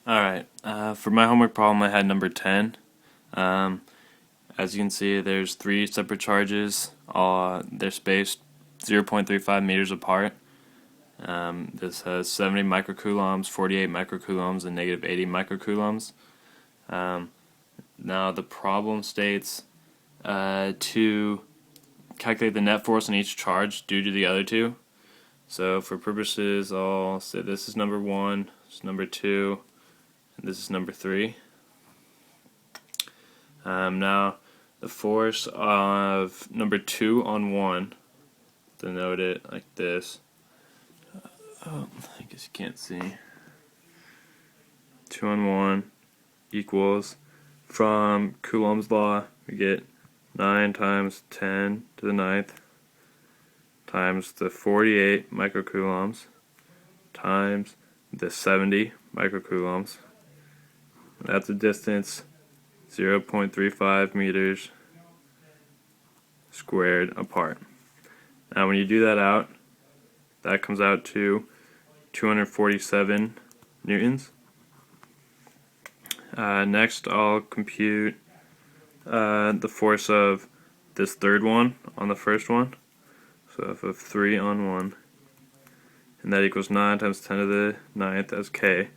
Alright, for my homework problem I had number 10. Um, as you can see, there's three separate charges. They're spaced 0.35 meters apart. This has 70 microcoulombs, 48 microcoulombs, and negative 80 microcoulombs. Now the problem states to calculate the net force on each charge due to the other two. So for purposes, I'll say this is number 1, this is number 2, this is number 3. Now, the force of number 2 on 1, denote it like this. I guess you can't see. 2 on 1 equals, from Coulomb's law, we get 9 times 10 to the ninth times the 48 microcoulombs times the 70 microcoulombs. That's a distance 0.35 meters squared apart. Now when you do that out, that comes out to 247 newtons. Next I'll compute the force of this third one on the first one. So of 3 on 1. And that equals 9 times 10 to the ninth as K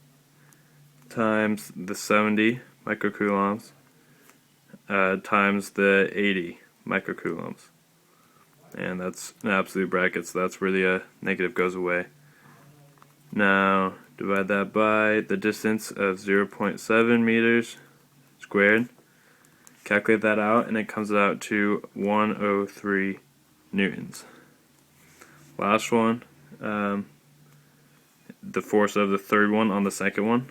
times the 70 microcoulombs times the 80 microcoulombs. And that's an absolute bracket, so that's where the negative goes away. Now divide that by the distance of 0.7 meters squared. Calculate that out and it comes out to 103 newtons. Last one, the force of the third one on the second one.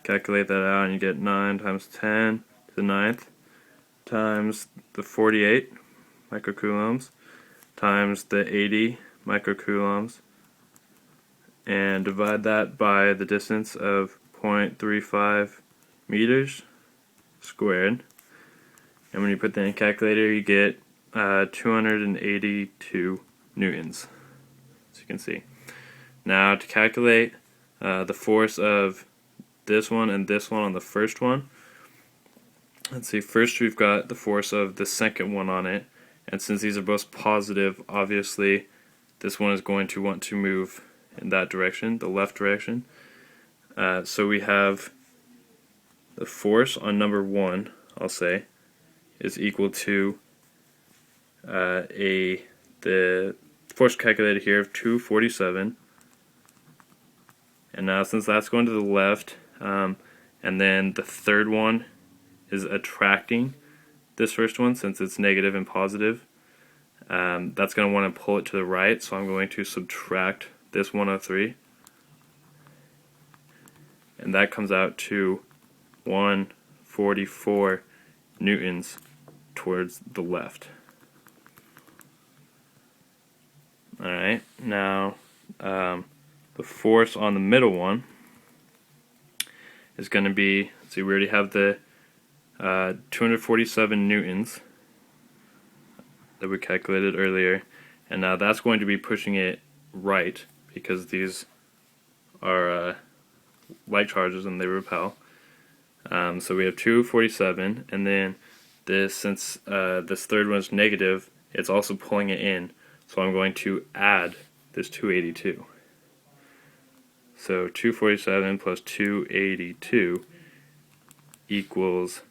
Calculate that out and you get 9 times 10 to the ninth times the 48 microcoulombs times the 80 microcoulombs, and divide that by the distance of 0.35 meters squared. And when you put that in a calculator, you get 282 newtons, as you can see. Now to calculate the force of this one and this one on the first one, let's see, first we've got the force of the second one on it, and since these are both positive, obviously this one is going to want to move in that direction, the left direction. So we have the force on number 1, I'll say, is equal to the force calculated here of 247. And now since that's going to the left, and then the third one is attracting this first one since it's negative and positive, that's going to want to pull it to the right, so I'm going to subtract this 103, and that comes out to 144 newtons towards the left. Alright, now the force on the middle one is going to be, see, we already have the 247 newtons that we calculated earlier, and now that's going to be pushing it right because these are light charges and they repel. So we have 247, and then this, since this third one is negative, it's also pulling it in, so I'm going to add this 282. So 247 plus 282 equals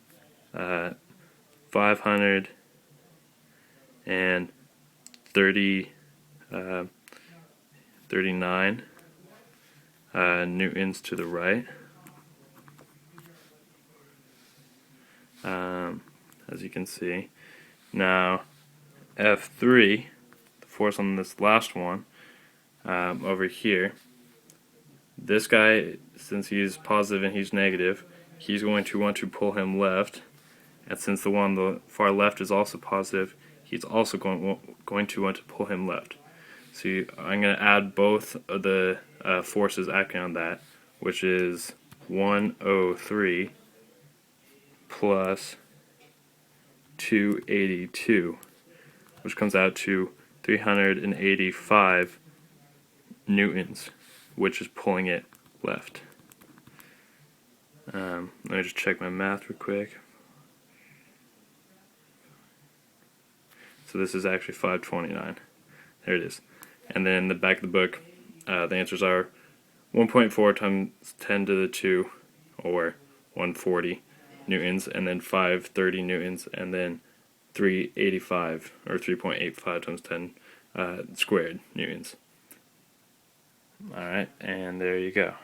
539 newtons to the right. As you can see. Now F3, the force on this last one, over here, this guy, since he's positive and he's negative, he's going to want to pull him left, and since the one on the far left is also positive, he's also going to want to pull him left. So I'm going to add both of the forces acting on that, which is 103 plus 282, which comes out to 385 newtons which is pulling it left. Let me just check my math real quick. So this is actually 529. There it is. And then in the back of the book, the answers are 1.4 times 10 to the 2, or 140 newtons, and then 530 newtons, and then 385, or 3.85 times 10 squared newtons. Alright, and there you go.